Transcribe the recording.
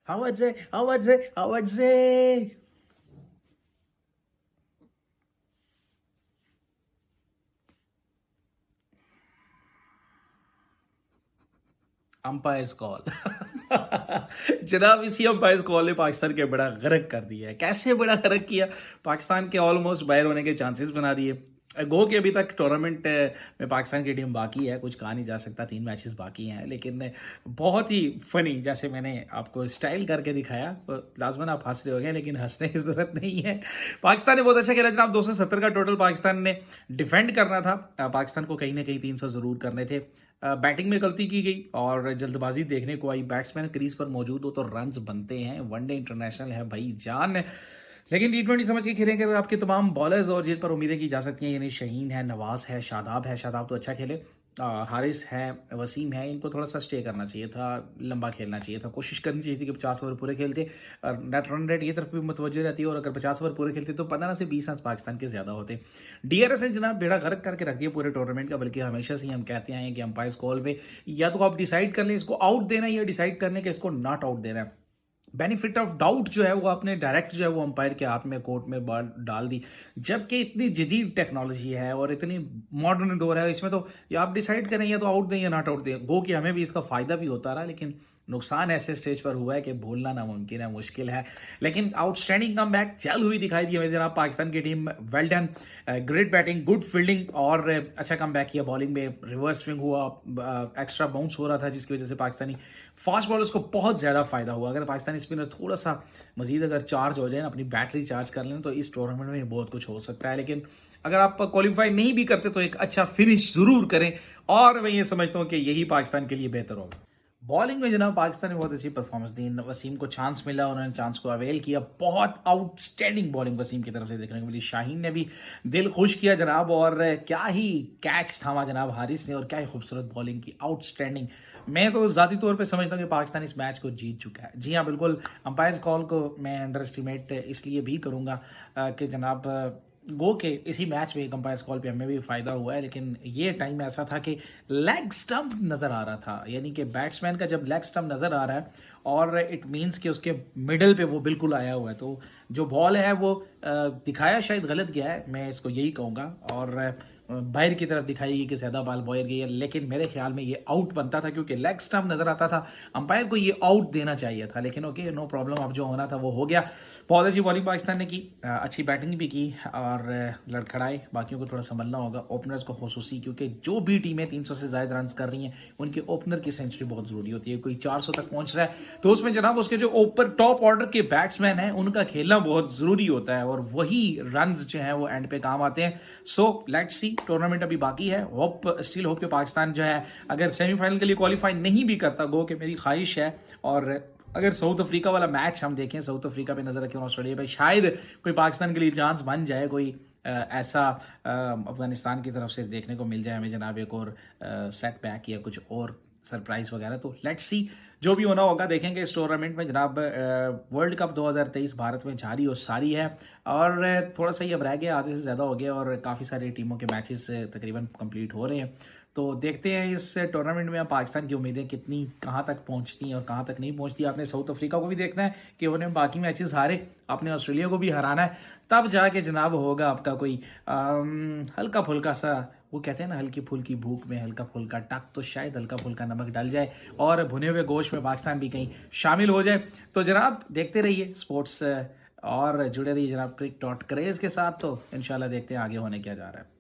आवाज है, आवाज है, आवाज है। Umpires call. जनाब, इसी अंपायर्स कॉल ने पाकिस्तान के बड़ा गर्क कर दिया है। कैसे बड़ा गर्क किया? पाकिस्तान के ऑलमोस्ट बाहर होने के चांसेस बना दिए। गो कि अभी तक टूर्नामेंट में पाकिस्तान की टीम बाकी है, कुछ कहा नहीं जा सकता, 3 मैचेस बाकी हैं, लेकिन बहुत ही फनी, जैसे मैंने आपको स्टाइल करके दिखाया, तो लाजमन आप हंस रहे हो गए, लेकिन हंसने की जरूरत नहीं है। पाकिस्तान ने बहुत अच्छा खेला जनाब। 270 का टोटल पाकिस्तान ने डिफेंड करना था। पाकिस्तान को कहीं ना कहीं 300 जरूर करने थे। बैटिंग में गलती की गई और जल्दबाजी देखने को आई। बैट्समैन क्रीज पर मौजूद हो तो रन्स बनते हैं, वनडे इंटरनेशनल है भाई जान। लेकिन T20 समझ के खेलेंगे अगर आपके तमाम बॉलर्स, और जिन पर उम्मीदें की जा सकती हैं, यानी शहीन है, नवाज है, शादाब है। शादाब तो अच्छा खेले, हारिस है, वसीम है, इनको थोड़ा सा स्टे करना चाहिए था, लंबा खेलना चाहिए था, कोशिश करनी चाहिए थी कि 50 ओवर पूरे खेलते। नेट रन रेट ये तरफ भी मुतवज्जो रहती है, और अगर 50 ओवर पूरे खेलते तो 15 से 20 रन पाकिस्तान के ज्यादा होते। DRS ने जनाब बेड़ा गर्क करके रख दिया पूरे टूर्नामेंट का। बल्कि हमेशा से ही हम कहते आए हैं कि अंपायर कॉल पे या तो आप डिसाइड कर लें इसको आउट देना है, या डिसाइड करने के इसको नॉट आउट देना है। बेनिफिट ऑफ डाउट जो है वो आपने डायरेक्ट जो है वो अंपायर के हाथ में, कोर्ट में बॉल डाल दी। जबकि इतनी जदीद टेक्नोलॉजी है और इतनी मॉडर्न दौर है, इसमें तो या आप डिसाइड करें या तो आउट दें या नॉट आउट दें। गो कि हमें भी इसका फायदा भी होता रहा, लेकिन नुकसान ऐसे स्टेज पर हुआ है कि भूलना नामुमकिन है, मुश्किल है। लेकिन आउटस्टैंडिंग कम बैक चल हुई दिखाई दी हमें जनाब। पाकिस्तान की team well done, great batting, good fielding, और अच्छा कम बैक किया। बॉलिंग में रिवर्स स्विंग हुआ, एक्स्ट्रा बाउंस हो रहा था, जिसकी वजह से पाकिस्तानी फास्ट बॉलर्स को बहुत ज्यादा फायदा हुआ। अगर पाकिस्तानी स्पिनर थोड़ा सा मजीद अगर चार्ज हो जाए ना, अपनी बैटरी चार्ज कर लें, तो इस टूर्नामेंट में बहुत कुछ हो सकता है। लेकिन अगर आप क्वालिफाई नहीं भी करते तो एक अच्छा फिनिश जरूर करें, और मैं ये समझता हूं कि यही पाकिस्तान के लिए बेहतर होगा। बॉलिंग में जनाब पाकिस्तान ने बहुत अच्छी परफॉर्मेंस दी। वसीम को चांस मिला, उन्होंने चांस को अवेल किया। बहुत आउटस्टैंडिंग बॉलिंग वसीम की तरफ से देखने को मिली। शाहीन ने भी दिल खुश किया जनाब, और क्या ही कैच थामा जनाब हारिस ने, और क्या ही खूबसूरत बॉलिंग की, आउटस्टैंडिंग। मैं तो जाती तौर पे समझता हूँ कि पाकिस्तान इस मैच को जीत चुका है। जी हाँ, बिल्कुल। अंपायर्स कॉल को मैं अंडर एस्टिमेट इसलिए भी करूंगा कि जनाब गो के इसी मैच में अंपायर्स कॉल पे हमें भी फायदा हुआ है। लेकिन ये टाइम ऐसा था कि लेग स्टंप नजर आ रहा था, यानी कि बैट्समैन का जब लेग स्टंप नजर आ रहा है और इट मींस कि उसके मिडल पे वो बिल्कुल आया हुआ है, तो जो बॉल है वो दिखाया शायद गलत गया है, मैं इसको यही कहूंगा। और बाहर की तरफ दिखाई कि ज्यादा बॉल बाहर गई है, लेकिन मेरे ख्याल में ये आउट बनता था, क्योंकि लेग स्टंप नजर आता था। अंपायर को ये आउट देना चाहिए था, लेकिन ओके, नो प्रॉब्लम, अब जो होना था वो हो गया। बहुत अच्छी बॉलिंग पाकिस्तान ने की, अच्छी बैटिंग भी की, और लड़खड़ाए। बाकियों को थोड़ा संभलना होगा, ओपनर्स को खुसूसी, क्योंकि जो भी टीमें 300 से ज्यादा रन कर रही हैं उनके ओपनर की सेंचुरी बहुत जरूरी होती है। कोई 400 तक पहुंच रहा है तो उसमें जनाब उसके जो ऊपर टॉप ऑर्डर के बैट्समैन हैं उनका खेलना बहुत जरूरी होता है, और वही रन जो है वो एंड पे काम आते हैं। सो लेट्स सी, टूर्नामेंट अभी बाकी है। होप कि पाकिस्तान जो है अगर सेमीफाइनल के लिए क्वालिफाई नहीं भी करता, गो कि मेरी ख्वाहिश है। और अगर साउथ अफ्रीका वाला मैच हम देखें, साउथ अफ्रीका पे नजर रखें, ऑस्ट्रेलिया पे, शायद कोई पाकिस्तान के लिए चांस बन जाए, कोई ऐसा अफगानिस्तान की तरफ से देखने को मिल जाए हमें जनाब, एक और सेट बैक या कुछ और सरप्राइज वगैरह। तो लेट्स सी, जो भी होना होगा देखेंगे इस टूर्नामेंट में जनाब। वर्ल्ड कप 2023 भारत में जारी और सारी है, और थोड़ा सा ही अब रह गया, आधे से ज्यादा हो गया, और काफी सारी टीमों के मैचेस तकरीबन कंप्लीट हो रहे हैं। तो देखते हैं इस टूर्नामेंट में पाकिस्तान की उम्मीदें कितनी, कहां तक पहुंचती हैं और कहां तक नहीं पहुंचती। आपने साउथ अफ्रीका को भी देखना है कि उन्हें बाकी मैचेस हारे, आपने ऑस्ट्रेलिया को भी हराना है, तब जाके जनाब होगा आपका कोई हल्का फुल्का सा, वो कहते हैं ना, हल्की फुल्की भूख में हल्का फुल्का टक, तो शायद हल्का फुल्का नमक डल जाए और भुने हुए गोश्त में पाकिस्तान भी कहीं शामिल हो जाए। तो जनाब देखते रहिए स्पोर्ट्स, और जुड़े रहिए जनाब क्रिक.क्रेज के साथ। तो इंशाल्लाह देखते हैं आगे होने क्या जा रहा है।